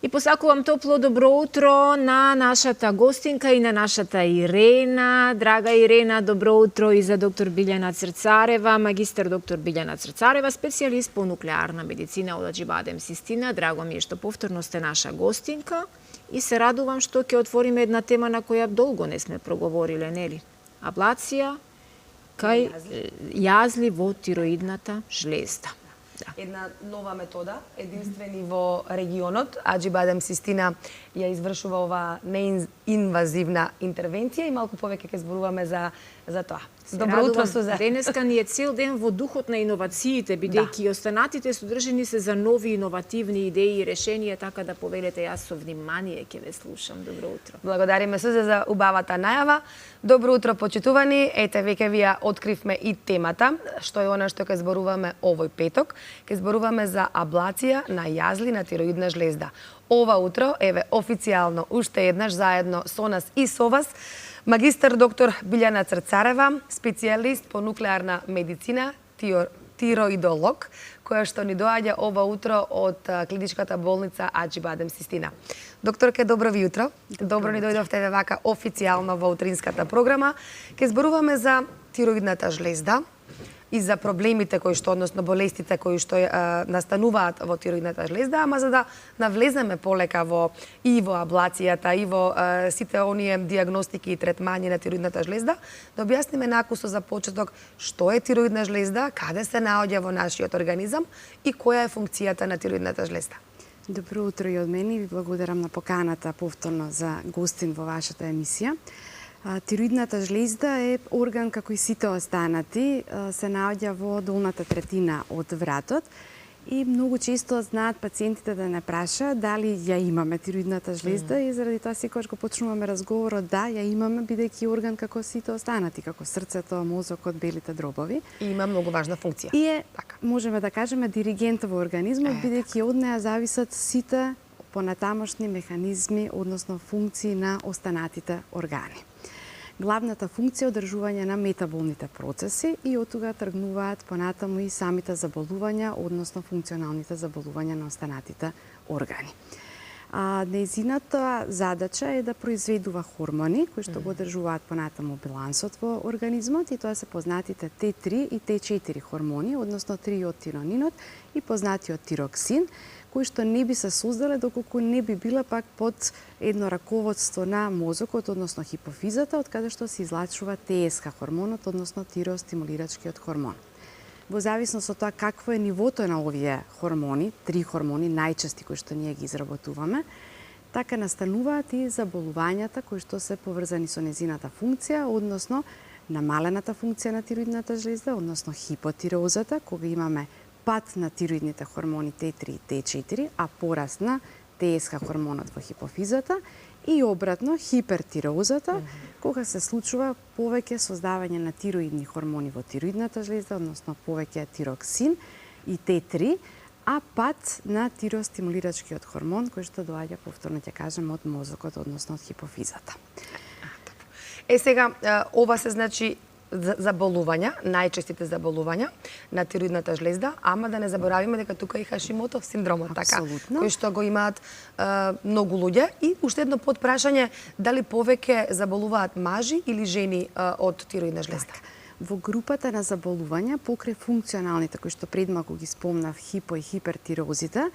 И посакувам топло добро утро на нашата гостинка и на нашата Ирена. Драга Ирена, добро утро и за доктор Билјана Црцарева, магистар доктор Билјана Црцарева, специјалист по нуклеарна медицина од Аџибадем Систина. Драго ми е што повторно сте наша гостинка и се радувам што ќе отвориме една тема на која долго не сме проговориле, нели? Аблација кај јазли во тироидната жлезда. Да. Една нова метода, единствени во регионот. Аџибадем Систина ја извршува оваа неинвазивна интервенција и малку повеќе ќе зборуваме за тоа. Добро утро, Суза. Денеска ни е цел ден во духот на иновациите, бидејќи останатите содржини се за нови иновативни идеи и решенија, така да повелете, јас со внимание ќе ве слушам. Добро утро. Благодариме, Суза, за убавата најава. Добро утро, почитувани. Ете, веќе ви ја откривме и темата, што е она што ќе зборуваме овој петок. Ќе зборуваме за аблација на јазли на тироидна жлезда. Ова утро, еве, официјално, уште еднаш заедно со нас и со вас, магистар доктор Билјана Црцарева, специјалист по нуклеарна медицина, тироидолог, која што ни доаѓа ова утро од клиничката болница Аџибадем Систина. Докторке, добро ви утро. Добро ни дојдовте вака официјално во утринската програма. Ке зборуваме за тироидната жлезда и за проблемите кои што, односно болестите кои што настануваат во тироидната жлезда, ама за да навлеземе полека и во аблацијата, и во сите оние диагностики и третмањи на тироидната жлезда, да објасниме накусо за почеток што е тироидна жлезда, каде се наоѓа во нашиот организам и која е функцијата на тироидната жлезда. Добро утро и од мене, ви благодарам на поканата повторно за гостин во вашата емисија. Тироидната жлезда е орган како и сите останати, се наоѓа во долната третина од вратот и многу често знаат пациентите да не прашаат дали ја имаме тироидната жлезда и заради тоа секогаш го почнуваме разговорот да ја имаме, бидејќи орган како сите останати, како срцето, мозокот, белите дробови. И има многу важна функција. И е, можеме да кажеме, диригент во организмот, бидејќи од неа зависат сите понатамошни механизми, односно функции на останатите органи. Главната функција е одржување на метаболните процеси и од тога тргнуваат понатаму и самите заболувања, односно функционалните заболувања на останатите органи. Нејзината задача е да произведува хормони кои што го одржуваат понатаму балансот во организмот и тоа се познатите Т3 и Т4 хормони, односно трииодтиронинот и познатиот тироксин, кои што не би се создале доколку не би била пак под едно раководство на мозокот, односно хипофизата, од каде што се излачува ТСХ хормонот, односно тиреостимулирачкиот хормон. Во зависност од тоа какво е нивото на овие хормони, три хормони најчести кои што ние ги изработуваме, така настануваат и заболувањата кои што се поврзани со незината функција, односно намалената функција на тироидната жлезда, односно хипотиреозата, кога имаме пат на тироидните хормони Т3 и Т4, а пораст на ТСХ хормонот во хипофизата и обратно хипертиреозата, кога се случува повеќе создавање на тироидни хормони во тироидната жлезда, односно повеќе тироксин и Т3, а пат на тиреостимулирачкиот хормон кој што доаѓа повторно ќе кажем од мозокот, односно од хипофизата. Сега ова се значи заболувања, најчестите заболувања на тироидната жлезда, ама да не заборавиме дека тука и Хашимотов синдромот, така, кој што го имаат многу луѓе. И уште едно подпрашање, дали повеќе заболуваат мажи или жени од тироидна жлезда? Во групата на заболувања, покрај функционалните, кои што пред малку ги спомнав, хипо и хипертиреозите,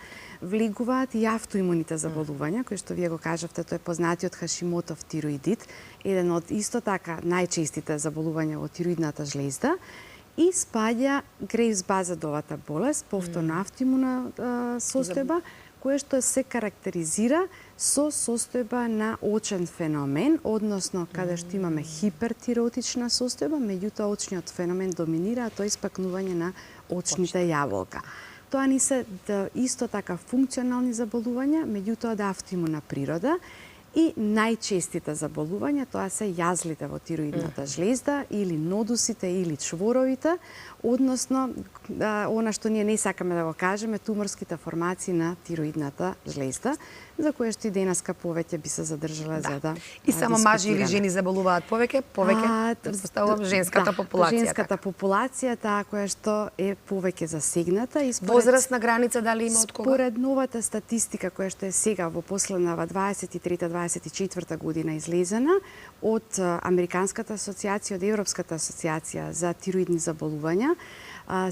влегуваат и автоимуните заболувања, кои што вие го кажавте, тој е познатиот Хашимотов тироидит, еден од исто така најчестите заболувања во тироидната жлезда, и спаѓа Грејвс-Базедовата болест, повторно автоимуна состојба, која што се карактеризира со состојба на очен феномен, односно каде што имаме хипертиреотична состојба, меѓутоа очниот феномен доминира, а тоа е испакнување на очните јаволка. Тоа ни се исто така функционални заболувања, меѓутоа да автоимуна природа И најчестите заболувања, тоа се јазлите во тироидната жлезда или нодусите или чворовите, односно она што ние не сакаме да го кажеме, туморските формации на тироидната жлезда, за кое што и денеска повеќе би се задржале за да И само мажи или жени заболуваат повеќе? Повеќе, предпоставувам, женската популација. Женската популација, таа која што е повеќе засегната. И Возрастна граница дали има од кога? Според новата статистика која што е сега во последнава 23-24 година излезена од Американската асоциација, од Европската асоциација за тироидни заболувања,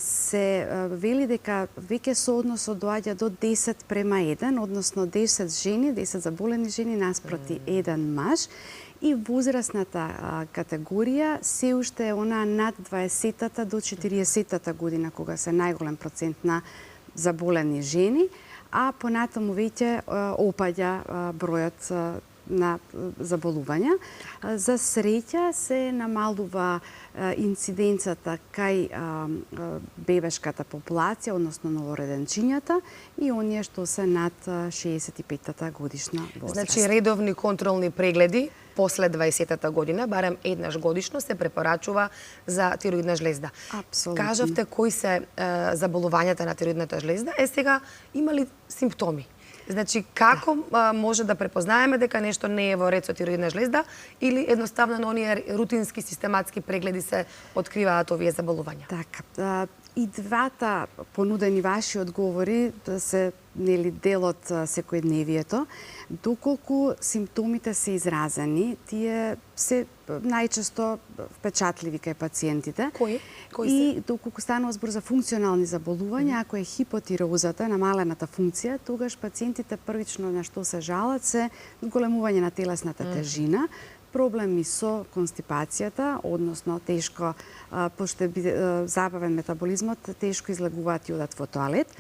се вели дека веќе соодносот доаѓа до 10:1, односно 10 жени, 10 заболени жени наспроти еден маж, и возрастната категорија се уште е она над 20-та до 40-та година, кога се најголем процент на заболени жени, а понатаму веќе опаѓа бројот на заболувања. За среќа се намалува инциденцата кај бебешката популација, односно новороденчињата и оние што се над 65-та годишна возраст. Значи, редовни контролни прегледи после 20-та година, барем еднаш годишно, се препорачува за тироидна жлезда. Апсолутно. Кажавте кои се заболувањата на тироидната жлезда. Сега, има ли симптоми? Значи, како може да препознаеме дека нешто не е во ред со тироидна жлезда или едноставно на оние рутински, систематски прегледи се откриваат овие заболувања? Така, и двата понудени ваши одговори се дел од секојдневието. Доколку симптомите се изразени, тие се најчесто впечатливи кај пациентите. Кои И доколку станува збор за функционални заболувања, ако е хипотирозата, намалената функција, тогаш пациентите првично на што се жалат се зголемување на телесната тежина, проблеми со констипацијата, односно тешко, пошто е забавен метаболизмот, тешко излегуваат и одат во тоалет.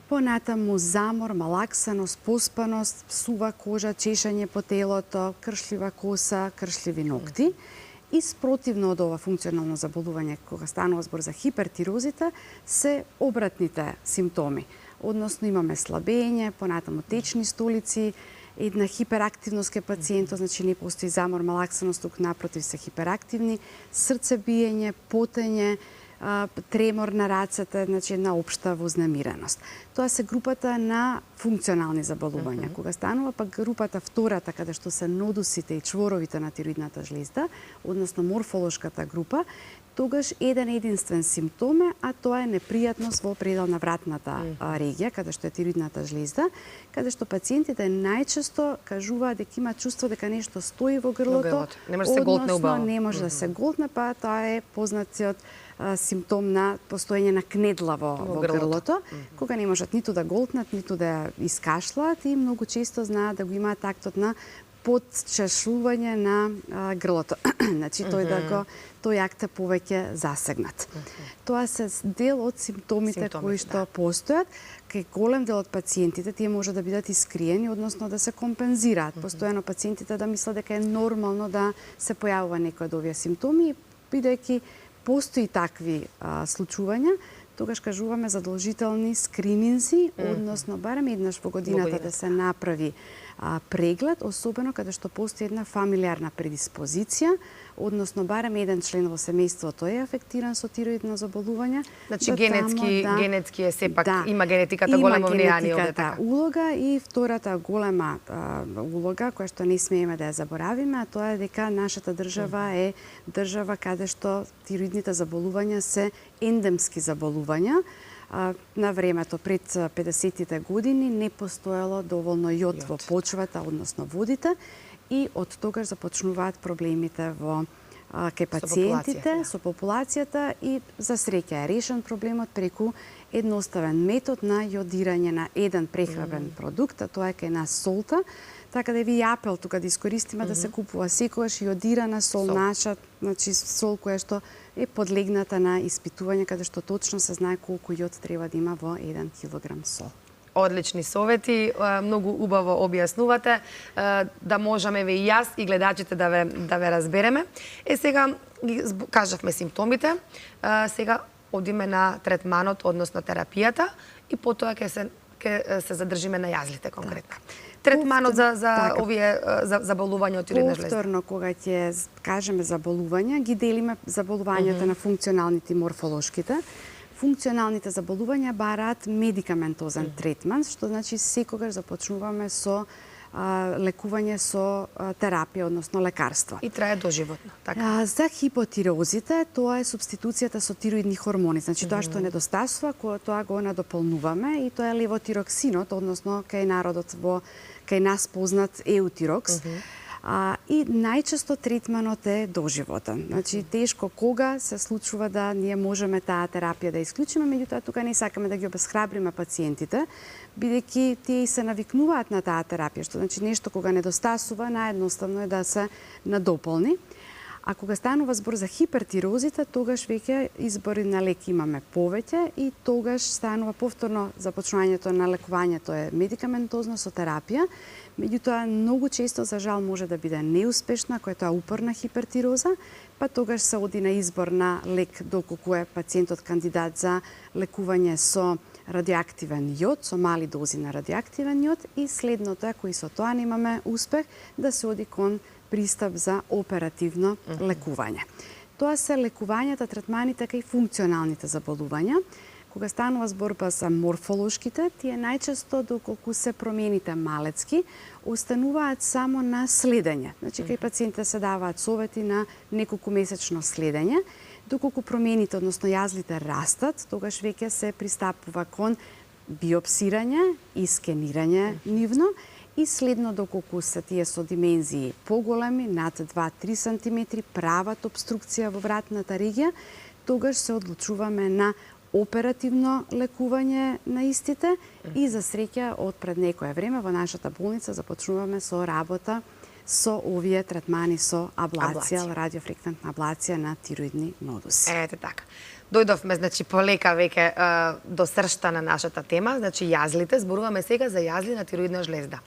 Понатаму замор, малаксаност, поспаност, сува кожа, чешање по телото, кршлива коса, кршливи ногти. И спротивно од ова функционално заболување, кога станува збор за хипертирозите, се обратните симптоми. Односно имаме слабење, понатаму течни столици, една хиперактивност кај пациентот, значи не постои замор, малаксаност, тук напротив се хиперактивни, срцебиење, потење, тремор на рацете, значи една општа вознемиреност. Тоа се групата на функционални заболувања. Кога станува пак групата втората, каде што се нодусите и чворовите на тироидната жлезда, односно морфолошката група, тогаш еден единствен симптом е, а тоа е непријатност во предел на вратната регија, каде што е тироидната жлезда, каде што пациентите најчесто кажуваат дека има чувство дека нешто стои во грлото, Не може да се голтне убаво. не може да се голтне, па тоа е познатиот симптом на постоење на кнедла во грлото, кога не можат ниту да голтнат, ниту да искашлаат и многу често знаат да го имаат тактот на подчешување на грлото. Значи тој акт е повеќе засегнат. Тоа се дел од симптомите кои што постојат. Кај голем дел од пациентите тие може да бидат искриени, односно да се компензираат. Постојано пациентите да мислат дека е нормално да се појавува некој од овие симптоми, бидејќи постои такви случувања, тогаш кажуваме задолжителни скрининзи, односно барем еднаш во годината да се направи преглед, особено каде што постои една фамилиарна предиспозиција, односно барем еден член во семејството е афектиран со тироидно заболување. Значи генетски е сепак, има генетиката големо влијание овде така. Улога и втората голема улога, која што не смееме да ја заборавиме, а тоа е дека нашата држава е држава каде што тироидните заболувања се ендемски заболувања. На времето пред 50-тите години не постоело доволно јод во почвата, односно водите, и од тогаш започнуваат проблемите кај пациентите, со популацијата, и за среќа е решен проблемот преку едноставен метод на јодирање на еден прехранбен продукт, а тоа е кај нас солта. Така да ви апел тука да искористиме да се купува секогаш јодирана сол наша, значи сол која што е подлегната на испитување, каде што точно се знае колку јод треба да има во 1 килограм сол. Одлични совети, многу убаво објаснувате, да можеме и јас и гледачите да ве разбереме. Сега кажавме симптомите, сега одиме на третманот, односно терапијата, и потоа ќе ќе се задржиме на јазлите конкретно. Третманот за овие заболувања од тироидна жлезда. Повторно, кога ќе кажеме заболувања, ги делиме заболувањата на функционалните и морфолошките. Функционалните заболувања бараат медикаментозен третман, што значи секогаш започнуваме со лекување со терапија, односно лекарства. И трае доживотно, така? За хипотиреозите, тоа е субституцијата со тироидни хормони. Значи, тоа што недостасува, тоа го надополнуваме и тоа е левотироксинот, односно кај нас познат еутирокс. И најчесто третманот е доживотен. Значи, тешко кога се случува да ние можеме таа терапија да исклучиме, меѓутоа тука не сакаме да ги обесхрабриме пациентите, бидејќи тие и се навикнуваат на таа терапија, што значи нешто кога недостасува, наједноставно е да се надополни. А кога станува збор за хипертирозите, тогаш веќе избори на лек имаме повеќе и тогаш станува повторно започнувањето на лекувањето е медикаментозно со терапија. Меѓутоа, многу често, за жал, може да биде неуспешна, која тоа упорна хипертироза, па тогаш се оди на избор на лек доколку е пациентот кандидат за лекување со радиоактивен јод, со мали дози на радиоактивен јод и следното е, кои со тоа немаме успех, да се оди кон пристап за оперативно лекување. Тоа се лекувањата, третманите кај функционалните заболувања. Кога станува зборба за морфолошките, тие најчесто, доколку се промените малецки, остануваат само на следење. Значи, кај пациентите се даваат совети на неколку месечно следење. Доколку промените, односно јазлите, растат, тогаш веќе се пристапува кон биопсирање и скенирање нивно. И следно, доколку се тие со димензии поголеми, над 2-3 см, прават обструкција во вратната регија, тогаш се одлучуваме на оперативно лекување на истите и за среќа од пред некое време во нашата болница започнуваме со работа со овие третмани со аблација, радиофреквентна аблација на тироидни нодуси. Ете така. Дојдовме, значи, полека веќе до сршта на нашата тема, значи јазлите. Зборуваме сега за јазли на тироидна жлезда.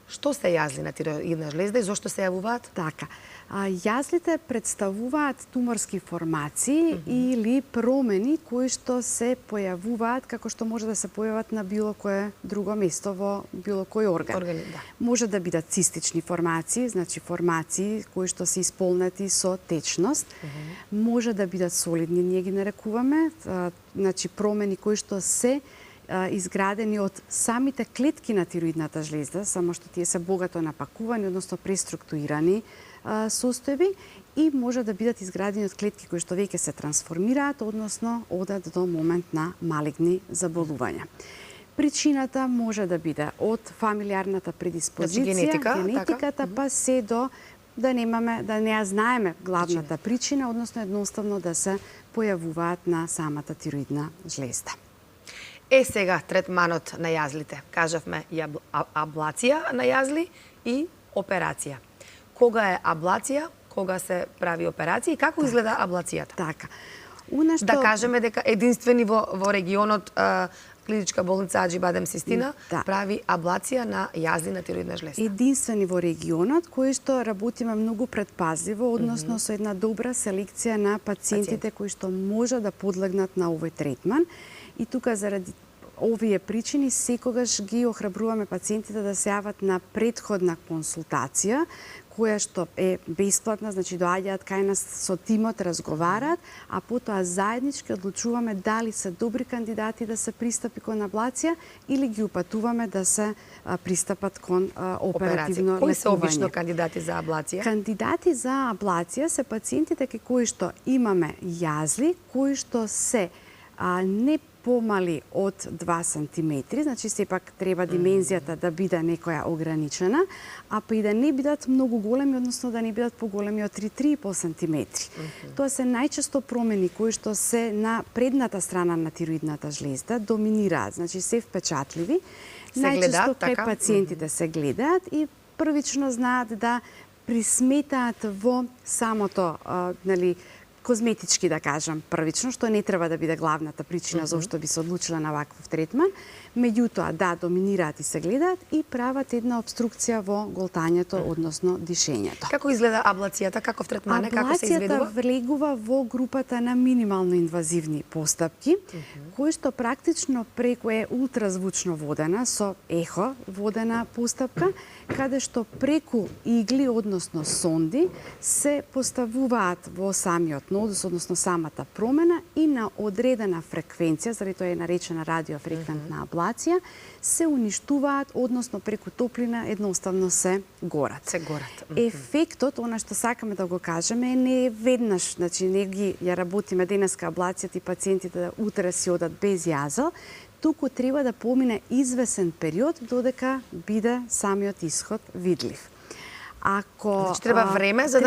Што се јазли на тироидна жлезда и зошто се јавуваат? Така. Јазлите представуваат туморски формации или промени кои што се појавуваат како што може да се појават на било кое друго место во било кој орган. Да. Може да бидат цистични формации, значи формации кои што се исполнети со течност. Може да бидат солидни, ние ги нарекуваме, значи промени кои што се изградени од самите клетки на тироидната жлезда, само што тие се богато напакувани, односно преструктурирани состојби и може да бидат изградени од клетки кои што веќе се трансформираат, односно одат до момент на малигни заболувања. Причината може да биде од фамилиарната предиспозиција, генетиката, па се до да не ја знаеме главната причина, односно едноставно да се појавуваат на самата тироидна жлезда. Сега третманот на јазлите. Кажавме аблација на јазли и операција. Кога е аблација, кога се прави операција и како изгледа аблацијата? Така. Да кажеме дека единствени во регионот Клиничка болница Аџи Бадем Систина прави аблација на јазли на тироидна жлезда. Единствени во регионот кои што работиме многу предпазливо, односно со една добра селекција на пациентите кои што може да подлегнат на овој третман. И тука заради овие причини секогаш ги охрабруваме пациентите да се јават на претходна консултација, која што е бесплатна, значи доаѓаат кај нас со тимот, разговараат, а потоа заеднички одлучуваме дали се добри кандидати да се пристапи кон аблација или ги упатуваме да се пристапат кон оперативно лекување. Кои се обично кандидати за аблација? Кандидати за аблација се пациентите кои што имаме јазли, кои што се не помали од 2 сантиметри, значи сепак треба димензијата да биде некоја ограничена, а па и да не бидат многу големи, односно да не бидат поголеми од 3-3,5 сантиметри. Тоа се најчесто промени кои што се на предната страна на тироидната жлезда, доминираат, значи се впечатливи. Најчесто кај пациентите се гледаат и првично знаат да присметаат во самото, козметички, да кажам, првично, што не треба да биде главната причина зашто би се одлучила на ваков третман. меѓутоа да доминираат и се гледаат и прават една обструкција во голтањето, односно дишењето. Како изгледа аблацијата, каков третман е, како се изведува? Аблацијата влегува во групата на минимално инвазивни постапки, кои што практично преку е ултразвучно водена со ехо водена постапка, каде што преку игли, односно сонди, се поставуваат во самиот нодус, односно самата промена и на одредена фреквенција, заради тоа е наречена радиофреквентна аблација, се уништуваат, односно преку топлина едноставно се горат. Се горат. Ефектот, она што сакаме да го кажеме, не е веднаш, значи не ги ја работиме денеска аблацијата и пациентите да утре си одат без јазал, туку треба да помине извесен период додека биде самиот исход видлив. Ако Значи треба време за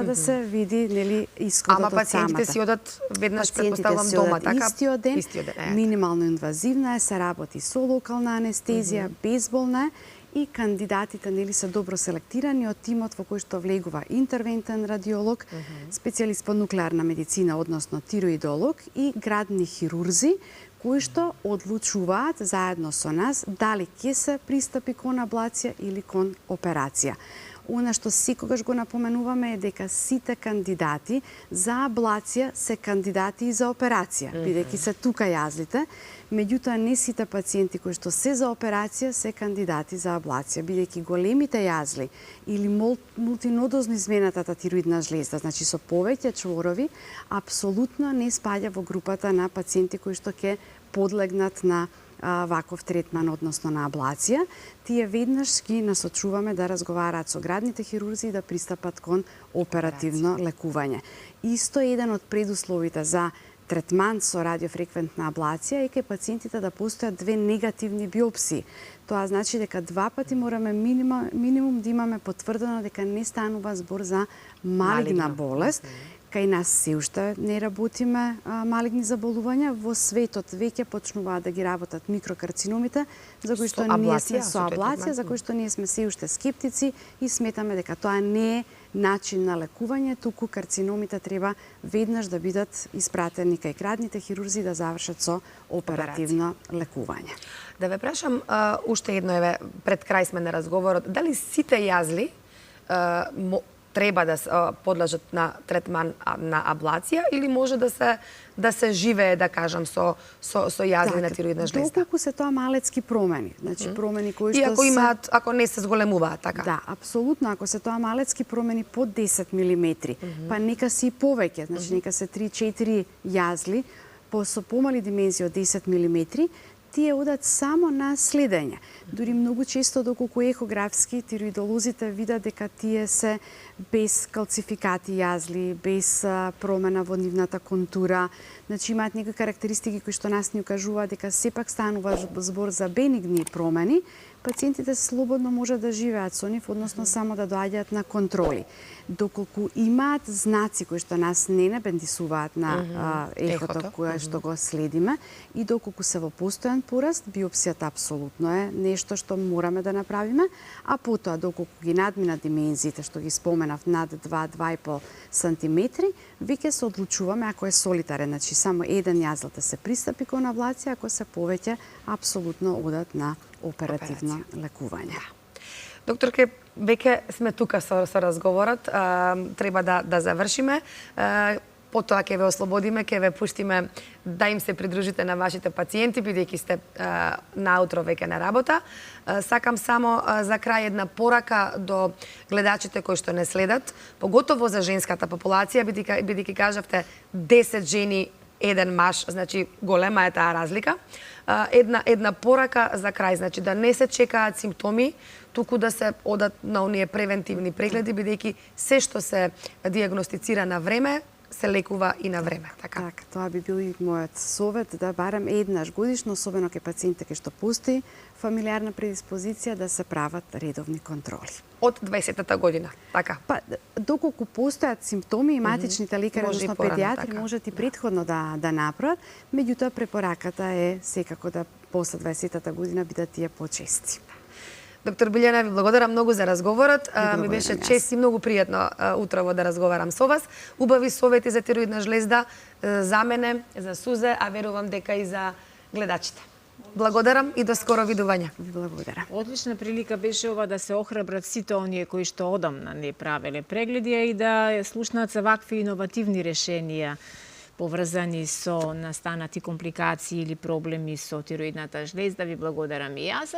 да се види нели исходот од самата. Ама пациентите си одат веднаш, предпоставувам, дома, така? Истиот ден, Истиот минимално инвазивна е, се работи со локална анестезија, безболна е и кандидатите нели се добро селектирани од тимот во кој што влегува интервентен радиолог, специјалист по нуклеарна медицина, односно тироидолог и градни хирурзи, кои што одлучуваат заедно со нас дали ќе се пристапи кон аблација или кон операција. Она што секогаш го напоменуваме е дека сите кандидати за аблација се кандидати и за операција, бидејќи се тука јазлите, меѓутоа не сите пациенти кои што се за операција се кандидати за аблација, бидејќи големите јазли или мултинодозно изменатата тироидна жлезда, значи со повеќе чворови, апсолутно не спаѓа во групата на пациенти кои што ќе подлегнат на ваков третман, односно на аблација. Тие веднаш ги насочуваме да разговараат со градните хирурзи и да пристапат кон оперативно лекување. Исто еден од предусловите за третман со радиофреквентна аблација е кај пациентите да постојат две негативни биопсии. Тоа значи дека два пати мораме минимум да имаме потврдено дека не станува збор за малигна болест. Кај нас се уште не работиме малигни заболувања, во светот веќе почнуваат да ги работат микрокарциномите, за кои што ние сме со аблација, за кои што ние сме се уште скептици и сметаме дека тоа не е начин на лекување, туку карциномите треба веднаш да бидат испратени кај градните хирурзи да завршат со оперативно лекување. Да ве прашам уште едно, пред крај сме на разговорот, дали сите јазли треба да се подлежат на третман на аблација или може да се живее, да кажам, со јазли на тироидна жлезда? Доколку се тоа малецки промени, значи промени кои што и ако имаат, ако не се зголемуваат, така? Да, апсолутно, ако се тоа малецки промени под 10 мм, па нека се и повеќе, значи нека се 3-4 јазли со помали димензии од 10 мм, тие одат само на следење. Дури многу често, доколку ехографски тироидолозите видат дека тие се без калцификати јазли, без промена во нивната контура, значи имаат некои карактеристики кои што нас ни укажуваат дека сепак станува збор за бенигни промени, пациентите слободно можат да живеат со нив, односно само да доаѓаат на контроли. Доколку имаат знаци кои што нас не бендисуваат на ехото кое што го следиме и доколку се во постојан пораст, биопсијата апсолутно е нешто што мораме да направиме, а потоа доколку ги надминат димензиите што ги споменав над 2-2,5 сантиметри, веќе се одлучуваме ако е солитарен, значи само еден јазел да се пристапи кон аблација, ако се повеќе апсолутно одат на оперативно лекување. Докторке, веќе сме тука со разговорот, треба да завршиме. Потоа ќе ве ослободиме, ќе ве пуштиме да им се придружите на вашите пациенти, бидејќи сте наутро веќе на работа. Сакам само за крај една порака до гледачите кои што не следат, поготово за женската популација, бидејќи кажавте 10 жени, еден маж, значи голема е таа разлика. Една порака за крај, значи да не се чекаат симптоми, туку да се одат на оние превентивни прегледи, бидејќи се што се диагностицира на време, се лекува и на време, така? Так, тоа би бил и мојот совет, да барам еднаш годишно, особено кај пациентите кај што постои фамилиарна предиспозиција, да се прават редовни контроли. Од 20-та година, така? Па, доколку постојат симптоми, и матичните лекари, односно педиатри, можат и претходно да направат, меѓутоа препораката е секако да после 20-та година бидат тие почести. Доктор Билјана, ви благодарам многу за разговорот. Ми беше чест и многу пријатно утрово да разговарам со вас. Убави совети за тироидна жлезда за мене, за Сузе, а верувам дека и за гледачите. Благодарам и до скоро видување. Ви благодарам. Одлична прилика беше ова да се охрабрат сите оние кои што одамна не правеле прегледи и да слушнаат за вакви иновативни решенија поврзани со настанати компликации или проблеми со тироидната жлезда. Ви благодарам и јас.